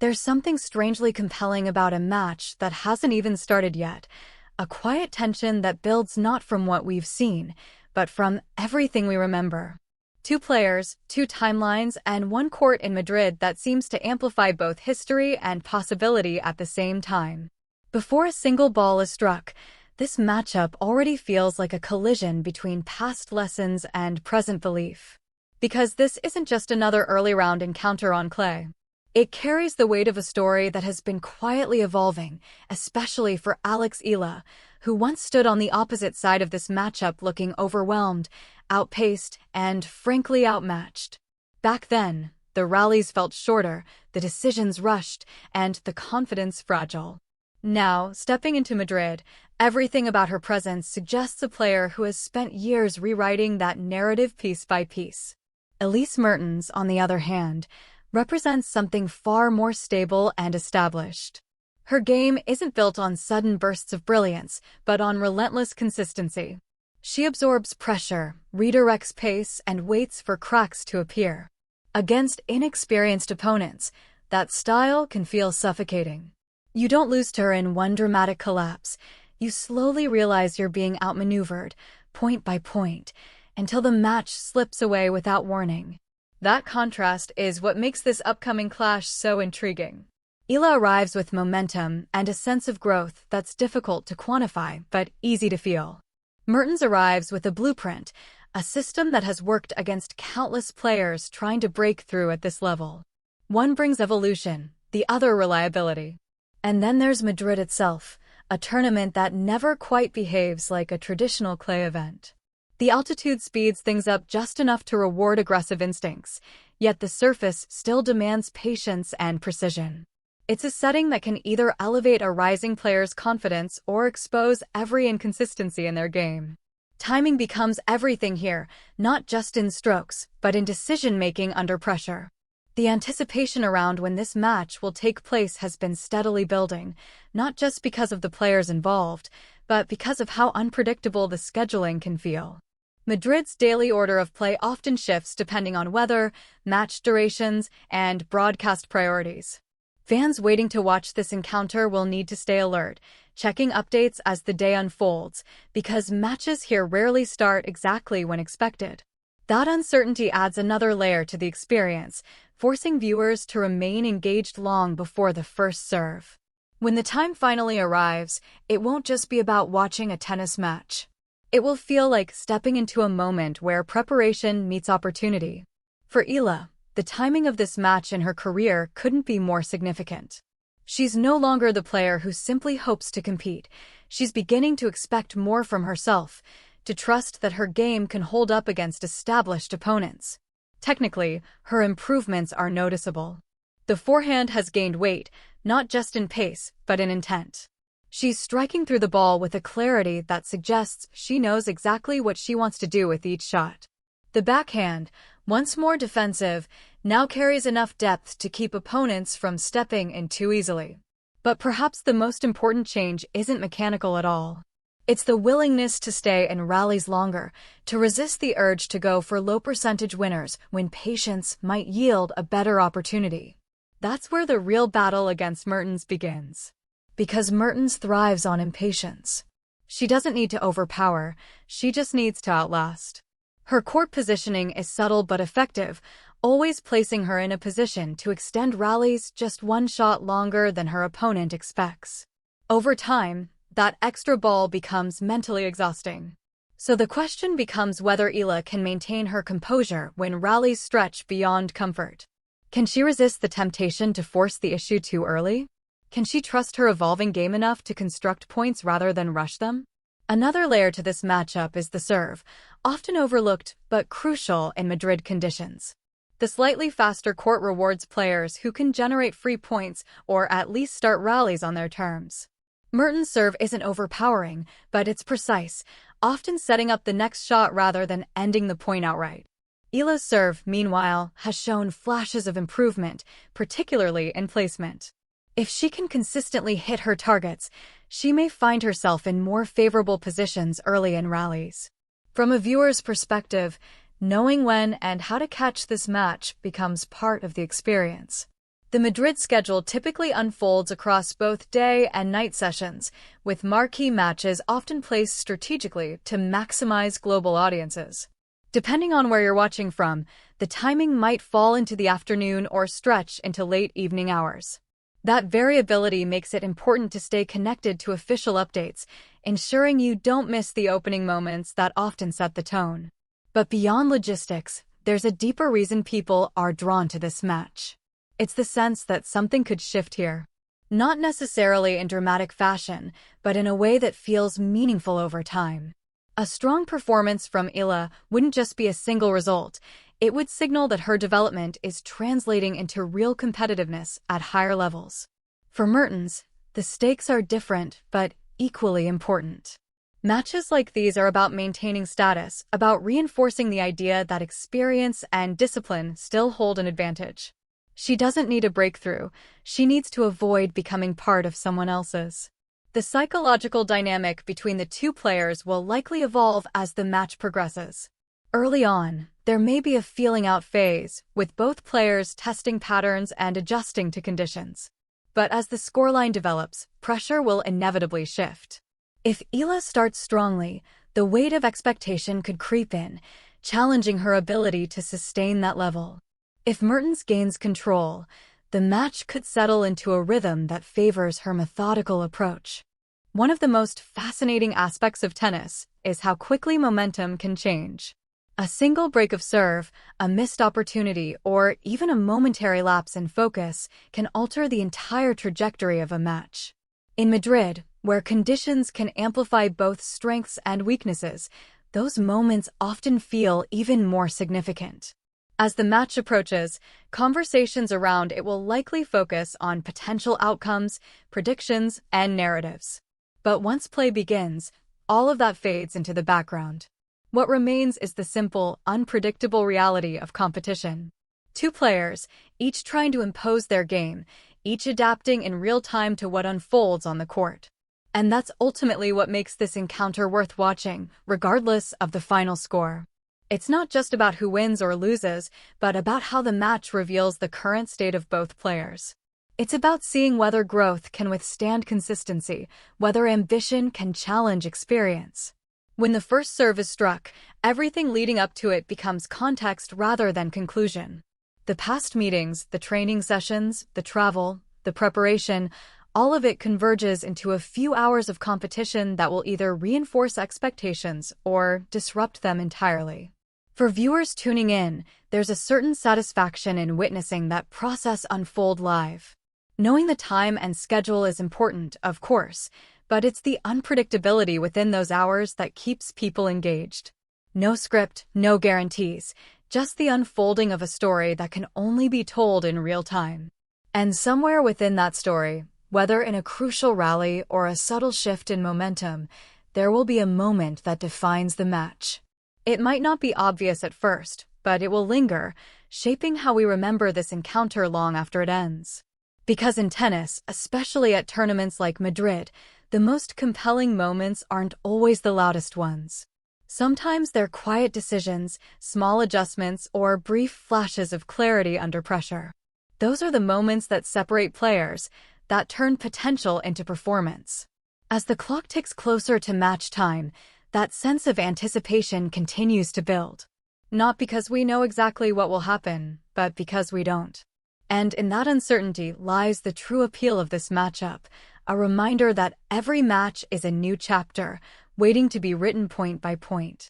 There's something strangely compelling about a match that hasn't even started yet, a quiet tension that builds not from what we've seen, but from everything we remember. Two players, two timelines, and one court in Madrid that seems to amplify both history and possibility at the same time. Before a single ball is struck, this matchup already feels like a collision between past lessons and present belief. Because this isn't just another early round encounter on clay. It carries the weight of a story that has been quietly evolving, especially for Eala, who once stood on the opposite side of this matchup looking overwhelmed, outpaced, and frankly outmatched. Back then, the rallies felt shorter, the decisions rushed, and the confidence fragile. Now, stepping into Madrid, everything about her presence suggests a player who has spent years rewriting that narrative piece by piece. Elise Mertens, on the other hand, represents something far more stable and established. Her game isn't built on sudden bursts of brilliance, but on relentless consistency. She absorbs pressure, redirects pace, and waits for cracks to appear. Against inexperienced opponents, that style can feel suffocating. You don't lose to her in one dramatic collapse. You slowly realize you're being outmaneuvered, point by point, until the match slips away without warning. That contrast is what makes this upcoming clash so intriguing. Eala arrives with momentum and a sense of growth that's difficult to quantify but easy to feel. Mertens arrives with a blueprint, a system that has worked against countless players trying to break through at this level. One brings evolution, the other reliability. And then there's Madrid itself, a tournament that never quite behaves like a traditional clay event. The altitude speeds things up just enough to reward aggressive instincts, yet the surface still demands patience and precision. It's a setting that can either elevate a rising player's confidence or expose every inconsistency in their game. Timing becomes everything here, not just in strokes, but in decision-making under pressure. The anticipation around when this match will take place has been steadily building, not just because of the players involved, but because of how unpredictable the scheduling can feel. Madrid's daily order of play often shifts depending on weather, match durations, and broadcast priorities. Fans waiting to watch this encounter will need to stay alert, checking updates as the day unfolds, because matches here rarely start exactly when expected. That uncertainty adds another layer to the experience, forcing viewers to remain engaged long before the first serve. When the time finally arrives, it won't just be about watching a tennis match. It will feel like stepping into a moment where preparation meets opportunity. For Eala, the timing of this match in her career couldn't be more significant. She's no longer the player who simply hopes to compete. She's beginning to expect more from herself, to trust that her game can hold up against established opponents. Technically, her improvements are noticeable. The forehand has gained weight, not just in pace, but in intent. She's striking through the ball with a clarity that suggests she knows exactly what she wants to do with each shot. The backhand, once more defensive, now carries enough depth to keep opponents from stepping in too easily. But perhaps the most important change isn't mechanical at all. It's the willingness to stay in rallies longer, to resist the urge to go for low-percentage winners when patience might yield a better opportunity. That's where the real battle against Mertens begins. Because Mertens thrives on impatience. She doesn't need to overpower, she just needs to outlast. Her court positioning is subtle but effective, always placing her in a position to extend rallies just one shot longer than her opponent expects. Over time, that extra ball becomes mentally exhausting. So the question becomes whether Eala can maintain her composure when rallies stretch beyond comfort. Can she resist the temptation to force the issue too early? Can she trust her evolving game enough to construct points rather than rush them? Another layer to this matchup is the serve, often overlooked but crucial in Madrid conditions. The slightly faster court rewards players who can generate free points or at least start rallies on their terms. Mertens' serve isn't overpowering, but it's precise, often setting up the next shot rather than ending the point outright. Eala's serve, meanwhile, has shown flashes of improvement, particularly in placement. If she can consistently hit her targets, she may find herself in more favorable positions early in rallies. From a viewer's perspective, knowing when and how to catch this match becomes part of the experience. The Madrid schedule typically unfolds across both day and night sessions, with marquee matches often placed strategically to maximize global audiences. Depending on where you're watching from, the timing might fall into the afternoon or stretch into late evening hours. That variability makes it important to stay connected to official updates, ensuring you don't miss the opening moments that often set the tone. But beyond logistics, there's a deeper reason people are drawn to this match. It's the sense that something could shift here. Not necessarily in dramatic fashion, but in a way that feels meaningful over time. A strong performance from Eala wouldn't just be a single result. It would signal that her development is translating into real competitiveness at higher levels. For Mertens, the stakes are different, but equally important. Matches like these are about maintaining status, about reinforcing the idea that experience and discipline still hold an advantage. She doesn't need a breakthrough, she needs to avoid becoming part of someone else's. The psychological dynamic between the two players will likely evolve as the match progresses. Early on, there may be a feeling-out phase, with both players testing patterns and adjusting to conditions. But as the scoreline develops, pressure will inevitably shift. If Eala starts strongly, the weight of expectation could creep in, challenging her ability to sustain that level. If Mertens gains control, the match could settle into a rhythm that favors her methodical approach. One of the most fascinating aspects of tennis is how quickly momentum can change. A single break of serve, a missed opportunity, or even a momentary lapse in focus can alter the entire trajectory of a match. In Madrid, where conditions can amplify both strengths and weaknesses, those moments often feel even more significant. As the match approaches, conversations around it will likely focus on potential outcomes, predictions, and narratives. But once play begins, all of that fades into the background. What remains is the simple, unpredictable reality of competition. Two players, each trying to impose their game, each adapting in real time to what unfolds on the court. And that's ultimately what makes this encounter worth watching, regardless of the final score. It's not just about who wins or loses, but about how the match reveals the current state of both players. It's about seeing whether growth can withstand consistency, whether ambition can challenge experience. When the first serve is struck, everything leading up to it becomes context rather than conclusion. The past meetings, the training sessions, the travel, the preparation, all of it converges into a few hours of competition that will either reinforce expectations or disrupt them entirely. For viewers tuning in, there's a certain satisfaction in witnessing that process unfold live. Knowing the time and schedule is important, of course, but it's the unpredictability within those hours that keeps people engaged. No script, no guarantees, just the unfolding of a story that can only be told in real time. And somewhere within that story, whether in a crucial rally or a subtle shift in momentum, there will be a moment that defines the match. It might not be obvious at first, but it will linger, shaping how we remember this encounter long after it ends. Because in tennis, especially at tournaments like Madrid, the most compelling moments aren't always the loudest ones. Sometimes they're quiet decisions, small adjustments, or brief flashes of clarity under pressure. Those are the moments that separate players, that turn potential into performance. As the clock ticks closer to match time, that sense of anticipation continues to build. Not because we know exactly what will happen, but because we don't. And in that uncertainty lies the true appeal of this matchup, a reminder that every match is a new chapter, waiting to be written point by point.